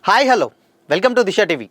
Hi hello welcome to Disha TV.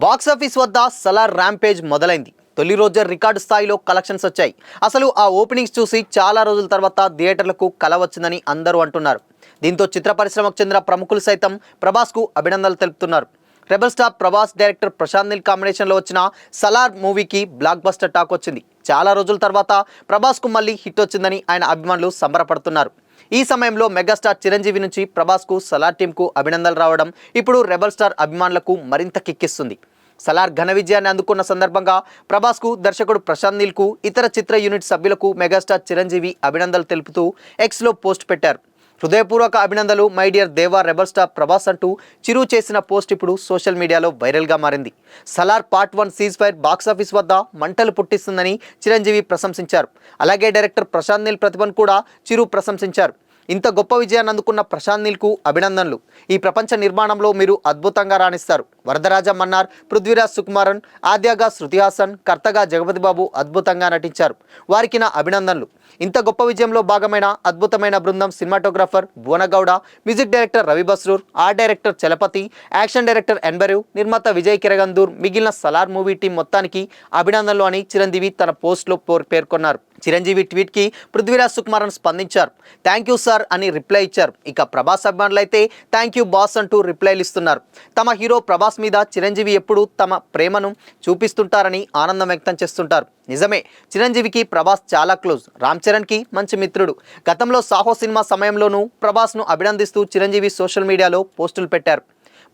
Box office వద్ద Salaar rampage మొదలైంది. తొలి రోజే రికార్డు స్థాయిలో కలెక్షన్స్ వచ్చాయి. అసలు ఆ ఓపెనింగ్స్ చూసి చాలా రోజుల తర్వాత థియేటర్లకు కల వచ్చిందని అందరూ అంటున్నారు. దీంతో చిత్ర పరిశ్రమకు చెందిన ప్రముఖులు సైతం ప్రభాస్కు అభినందనలు తెలుపుతున్నారు. Rebel star Prabhas, director Prashanth Neel కాంబినేషన్లో వచ్చిన సలార్ మూవీకి బ్లాక్ బస్టర్ టాక్ వచ్చింది. చాలా రోజుల తర్వాత ప్రభాస్కు మళ్ళీ హిట్ వచ్చిందని ఆయన అభిమానులు సంబరపడుతున్నారు. ఈ సమయంలో మెగాస్టార్ చిరంజీవి నుంచి ప్రభాస్కు సలార్ టీంకు అభినందనలు రావడం ఇప్పుడు రెబల్ స్టార్ అభిమానులకు మరింత కిక్కిస్తుంది. సలార్ ఘన విజయాన్ని అందుకున్న సందర్భంగా ప్రభాస్కు, దర్శకుడు ప్రశాంత్ నీల్కు, ఇతర చిత్ర యూనిట్ సభ్యులకు మెగాస్టార్ చిరంజీవి అభినందనలు తెలుపుతూ ఎక్స్లో పోస్ట్ పెట్టారు. హృదయపూర్వక అభినందనలు మై డియర్ దేవా రెబల్ స్టార్ ప్రభాస్ అంటూ చిరు చేసిన పోస్ట్ ఇప్పుడు సోషల్ మీడియాలో వైరల్గా మారింది. Salaar part 1 cease fire box office వద్ద మంటలు పుట్టిస్తుందని చిరంజీవి ప్రశంసించారు. అలాగే డైరెక్టర్ ప్రశాంత్ నీల్ ప్రతిభను కూడా చిరు ప్రశంసించారు. ఇంత గొప్ప విజయాన్ని అందుకున్న ప్రశాంత్ నీల్కు అభినందనలు. ఈ ప్రపంచ నిర్మాణంలో మీరు అద్భుతంగా రాణిస్తారు. వరదరాజ మన్నార్, పృథ్వీరాజ్ సుకుమారన్, ఆద్యాగా శృతి హాసన్, కర్తగా జగపతి బాబు అద్భుతంగా నటించారు. వారికి నా అభినందనలు. ఇంత గొప్ప విజయంలో భాగమైన అద్భుతమైన బృందం cinematographer Bhuvangowda, music director Ravi Basrur, art director Chalapathi, action director Anbariv, నిర్మాత విజయ్ కిరగందూర్, మిగిలిన సలార్ మూవీ టీం మొత్తానికి అభినందనలు అని చిరంజీవి తన పోస్ట్లో పేర్కొన్నారు. చిరంజీవి ట్వీట్కి పృథ్వీరాజ్ సుకుమారన్ స్పందించారు. థ్యాంక్ యూ సార్ అని రిప్లై ఇచ్చారు. ఇక ప్రభాస్ అభిమానులు అయితే థ్యాంక్ యూ బాస్ అంటూ రిప్లైలు ఇస్తున్నారు. తమ హీరో ప్రభాస్ మీద చిరంజీవి ఎప్పుడూ తమ ప్రేమను చూపిస్తుంటారని ఆనందం వ్యక్తం చేస్తుంటారు. నిజమే, చిరంజీవికి ప్రభాస్ చాలా క్లోజ్. రామ్ చరణ్కి మంచి మిత్రుడు. గతంలో సాహో సినిమా సమయంలోనూ ప్రభాస్ను అభినందిస్తూ చిరంజీవి సోషల్ మీడియాలో పోస్టులు పెట్టారు.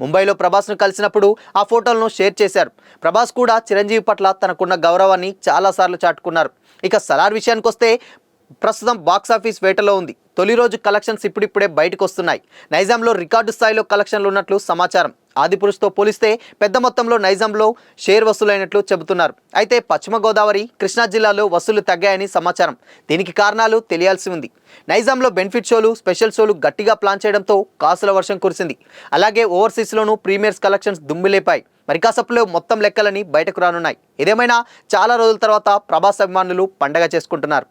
ముంబైలో ప్రభాస్ను కలిసినప్పుడు ఆ ఫోటోలను షేర్ చేశారు. ప్రభాస్ కూడా చిరంజీవి పట్ల తనకున్న గౌరవాన్ని చాలాసార్లు చాటుకున్నారు. ఇక సలార్ విషయానికి వస్తే ప్రస్తుతం బాక్సాఫీస్ వేటలో ఉంది. తొలి రోజు కలెక్షన్స్ ఇప్పుడిప్పుడే బయటకు వస్తున్నాయి. నైజాంలో రికార్డు స్థాయిలో కలెక్షన్లు ఉన్నట్లు సమాచారం. ఆదిపురుషుతో పోలిస్తే పెద్ద మొత్తంలో నైజాంలో షేర్ వసూలైనట్లు చెబుతున్నారు. అయితే పశ్చిమ గోదావరి, కృష్ణా జిల్లాలో వసూలు తగ్గాయని సమాచారం. దీనికి కారణాలు తెలియాల్సి ఉంది. నైజాంలో బెనిఫిట్ షోలు, స్పెషల్ షోలు గట్టిగా ప్లాన్ చేయడంతో కాసుల వర్షం కురిసింది. అలాగే ఓవర్సీస్లోనూ ప్రీమియర్స్ కలెక్షన్స్ దుమ్మిలేపాయి. మరి కాసేపులో మొత్తం లెక్కలని బయటకు రానున్నాయి. ఏదేమైనా చాలా రోజుల తర్వాత ప్రభాస్ అభిమానులు పండగ చేసుకుంటున్నారు.